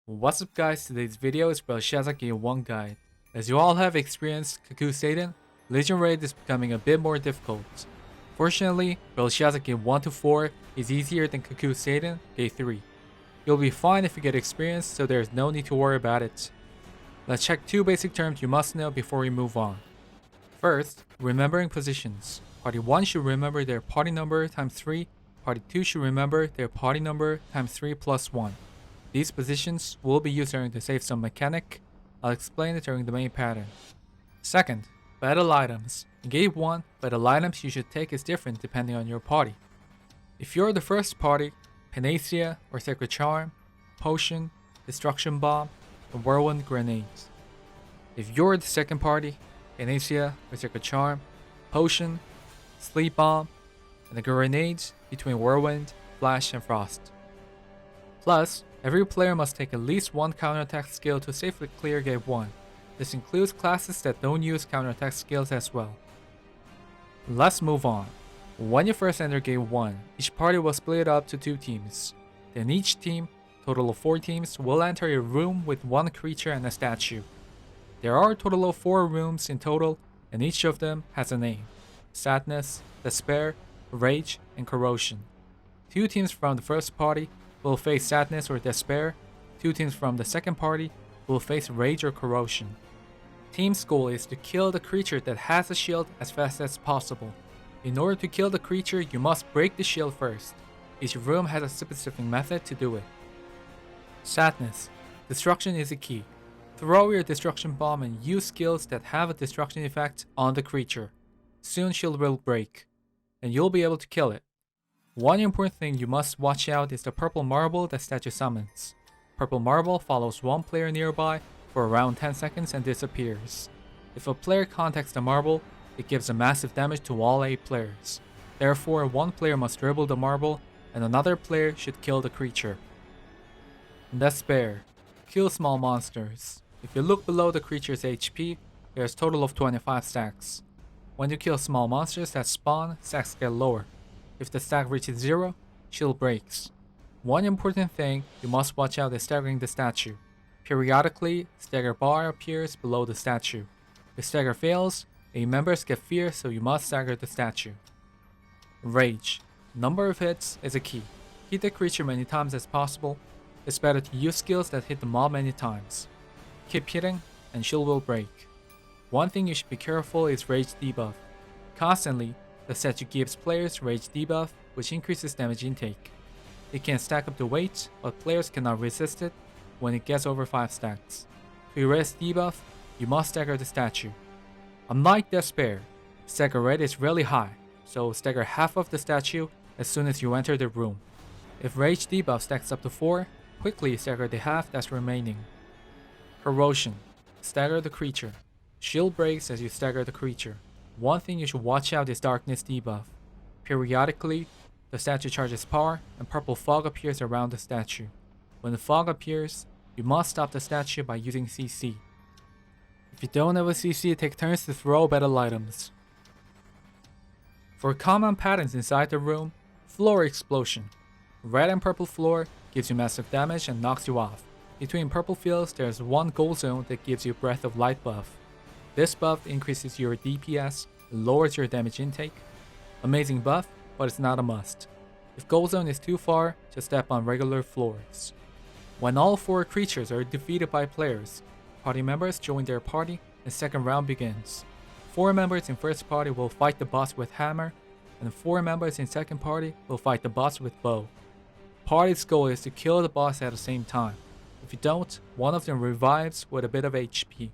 What's up guys, today's video is Brelshaza Game 1 Guide. As you all have experienced Satan, Legion Raid is becoming a bit more difficult. Fortunately, Brelshaza Game 1 to 4 is easier than Satan Game 3. You'll be fine if you get experience, so there's no need to worry about it. Let's check 2 basic terms you must know before we move on. First, remembering positions. Party 1 should remember their party number times 3, Party 2 should remember their party number times 3 plus 1. These positions will be used during the save zone mechanic. I'll explain it during the main pattern. Second, battle items. In Game 1, battle items you should take is different depending on your party. If you're the first party, Panacea or Sacred Charm, Potion, Destruction Bomb, and Whirlwind Grenades. If you're the second party, Panacea or Sacred Charm, Potion, Sleep Bomb, and the grenades between Whirlwind, Flash, and Frost. Plus, every player must take at least one counterattack skill to safely clear Game 1. This includes classes that don't use counterattack skills as well. Let's move on. When you first enter Game 1, each party will split up to 2 teams. Then each team, total of 4 teams, will enter a room with 1 creature and a statue. There are a total of 4 rooms in total, and each of them has a name: Sadness, Despair, Rage, and Corrosion. 2 teams from the first party will face Sadness or Despair. 2 teams from the second party will face Rage or Corrosion. Team's goal is to kill the creature that has a shield as fast as possible. In order to kill the creature, you must break the shield first. Each room has a specific method to do it. Sadness. Destruction is a key. Throw your destruction bomb and use skills that have a destruction effect on the creature. Soon shield will break, and you'll be able to kill it. One important thing you must watch out is the purple marble that statue summons. Purple marble follows one player nearby for around 10 seconds and disappears. If a player contacts the marble, it gives a massive damage to all 8 players. Therefore, one player must dribble the marble and another player should kill the creature. Despair. Kill small monsters. If you look below the creature's HP, there's a total of 25 stacks. When you kill small monsters that spawn, stacks get lower. If the stack reaches 0, shield breaks. One important thing you must watch out is staggering the statue. Periodically, stagger bar appears below the statue. If stagger fails, a members get fear, so you must stagger the statue. Rage. Number of hits is a key. Hit the creature many times as possible. It's better to use skills that hit the mob many times. Keep hitting, and shield will break. One thing you should be careful is rage debuff. Constantly, the statue gives players rage debuff, which increases damage intake. It can stack up the weight, but players cannot resist it when it gets over 5 stacks. To erase debuff, you must stagger the statue. Unlike Despair, stagger rate is really high, so stagger half of the statue as soon as you enter the room. If rage debuff stacks up to 4, quickly stagger the half that's remaining. Corrosion. Stagger the creature. Shield breaks as you stagger the creature. One thing you should watch out is darkness debuff. Periodically, the statue charges power and purple fog appears around the statue. When the fog appears, you must stop the statue by using CC. If you don't have a CC, take turns to throw battle items. For common patterns inside the room, floor explosion. Red and purple floor gives you massive damage and knocks you off. Between purple fields, there's one gold zone that gives you breath of light buff. This buff increases your DPS and lowers your damage intake. Amazing buff, but it's not a must. If gold zone is too far, just step on regular floors. When all 4 creatures are defeated by players, party members join their party and second round begins. 4 members in first party will fight the boss with hammer, and 4 members in second party will fight the boss with bow. Party's goal is to kill the boss at the same time. If you don't, one of them revives with a bit of HP.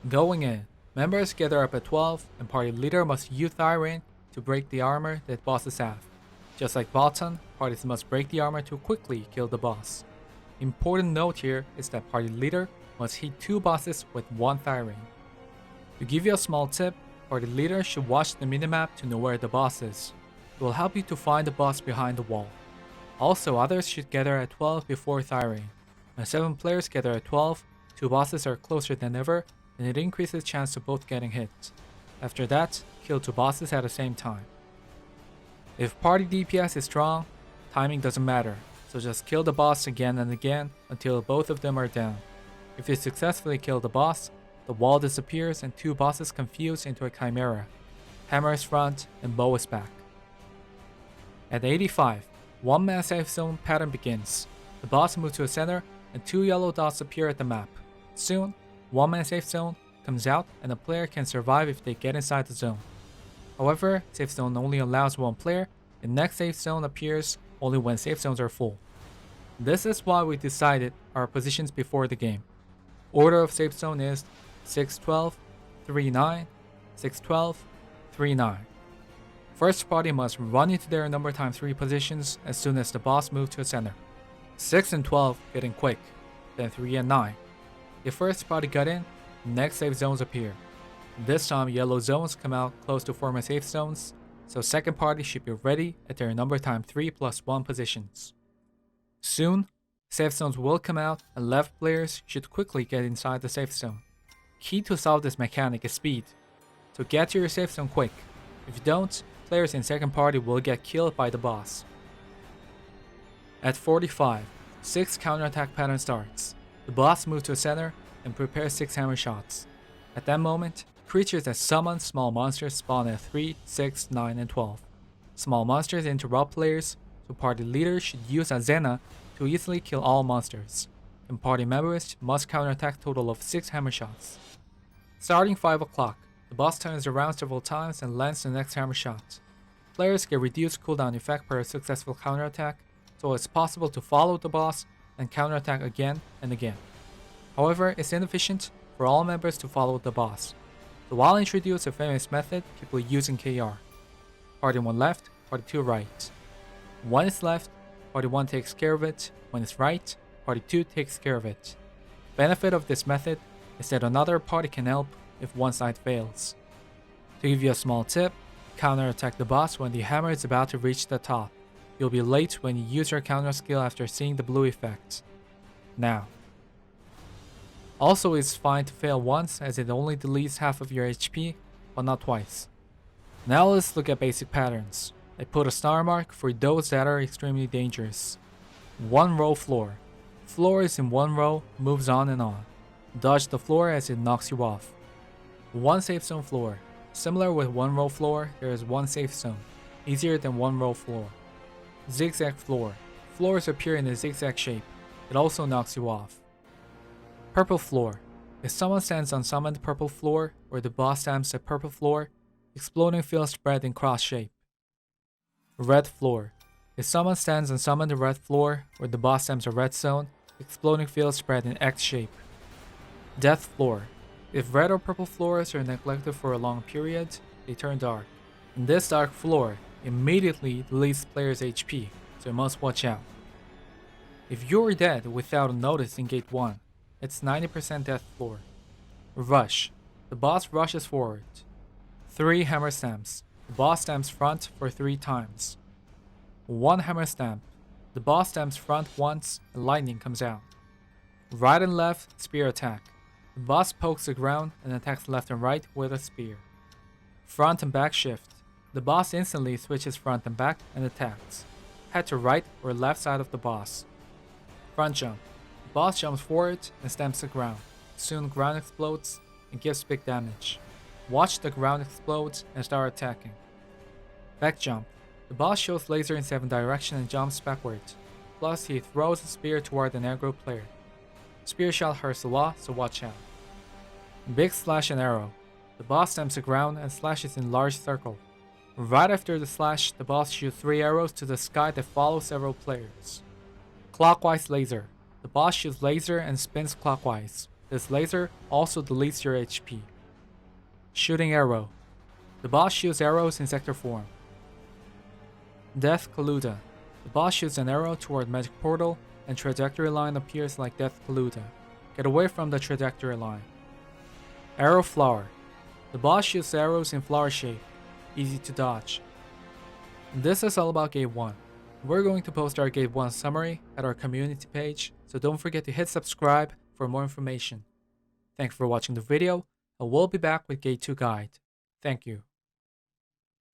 Going in, members gather up at 12 and party leader must use Thyrain to break the armor that bosses have. Just like Bottom, parties must break the armor to quickly kill the boss. Important note here is that party leader must hit 2 bosses with 1 Thyrain. To give you a small tip, party leader should watch the minimap to know where the boss is. It will help you to find the boss behind the wall. Also, others should gather at 12 before Thyrain. When 7 players gather at 12, 2 bosses are closer than ever, and it increases chance of both getting hit. After that, kill 2 bosses at the same time. If party DPS is strong, timing doesn't matter, so just kill the boss again and again until both of them are down. If you successfully kill the boss, the wall disappears and two bosses confuse into a chimera. Hammer is front and bow is back. At 85, one-man safe zone pattern begins. The boss moves to a center and two yellow dots appear at the map. Soon, one-man safe zone comes out and a player can survive if they get inside the zone. However, safe zone only allows one player, and next safe zone appears only when safe zones are full. This is why we decided our positions before the game. Order of safe zone is 612, 39, 612, 39. First party must run into their number times 3 positions as soon as the boss moves to a center. 6 and 12 get in quick, then 3 and 9. If first party got in, next safe zones appear. This time yellow zones come out close to former safe zones, so second party should be ready at their number time 3+1 positions. Soon, safe zones will come out and left players should quickly get inside the safe zone. Key to solve this mechanic is speed, so get to your safe zone quick. If you don't, players in second party will get killed by the boss. At 45, 6 counterattack pattern starts. The boss moves to a center and prepares 6 hammer shots. At that moment, creatures that summon small monsters spawn at 3, 6, 9, and 12. Small monsters interrupt players, so party leaders should use Azena to easily kill all monsters, and party members must counterattack a total of 6 hammer shots. Starting 5 o'clock, the boss turns around several times and lands the next hammer shot. Players get reduced cooldown effect per successful counterattack, so it's possible to follow the boss and counterattack again and again. However, it's inefficient for all members to follow the boss, so I'll introduce a famous method people use in KR. Party 1 left, party 2 right. When it's left, party 1 takes care of it. When it's right, party 2 takes care of it. Benefit of this method is that another party can help if one side fails. To give you a small tip, counterattack the boss when the hammer is about to reach the top. You'll be late when you use your counter skill after seeing the blue effect. Now. Also, it's fine to fail once as it only deletes half of your HP, but not twice. Now let's look at basic patterns. I put a star mark for those that are extremely dangerous. 1 row floor. Floor is in 1 row, moves on and on. Dodge the floor as it knocks you off. 1 safe zone floor. Similar with 1 row floor, there is 1 safe zone. Easier than 1 row floor. Zigzag floor. Floors appear in a zigzag shape. It also knocks you off. Purple floor. If someone stands on summoned purple floor or the boss stamps at purple floor, exploding field spread in cross shape. Red floor. If someone stands on summoned red floor or the boss stamps a red zone, exploding field spread in X shape. Death floor. If red or purple floors are neglected for a long period, they turn dark. And this dark floor immediately deletes player's HP, so you must watch out. If you're dead without a notice in gate 1, it's 90% death floor. Rush. The boss rushes forward. 3 hammer stamps. The boss stamps front for 3 times. 1 hammer stamp. The boss stamps front once and lightning comes out. Right and left, spear attack. The boss pokes the ground and attacks left and right with a spear. Front and back shift. The boss instantly switches front and back and attacks. Head to right or left side of the boss. Front jump. The boss jumps forward and stamps the ground. Soon ground explodes and gives big damage. Watch the ground explode and start attacking. Back jump. The boss shows laser in 7 direction and jumps backward. Plus he throws a spear toward an aggro player. Spear shot hurts a lot, so watch out. Big slash and arrow. The boss stamps the ground and slashes in large circle. Right after the slash, the boss shoots 3 arrows to the sky that follow several players. Clockwise laser. The boss shoots laser and spins clockwise. This laser also deletes your HP. Shooting arrow. The boss shoots arrows in sector form. Death Kaluda. The boss shoots an arrow toward magic portal and trajectory line appears like Death Kaluda. Get away from the trajectory line. Arrow flower. The boss shoots arrows in flower shape. Easy to dodge. This is all about Gate 1. We're going to post our Gate 1 summary at our community page, so don't forget to hit subscribe for more information. Thanks for watching the video, and we'll be back with Gate 2 guide. Thank you.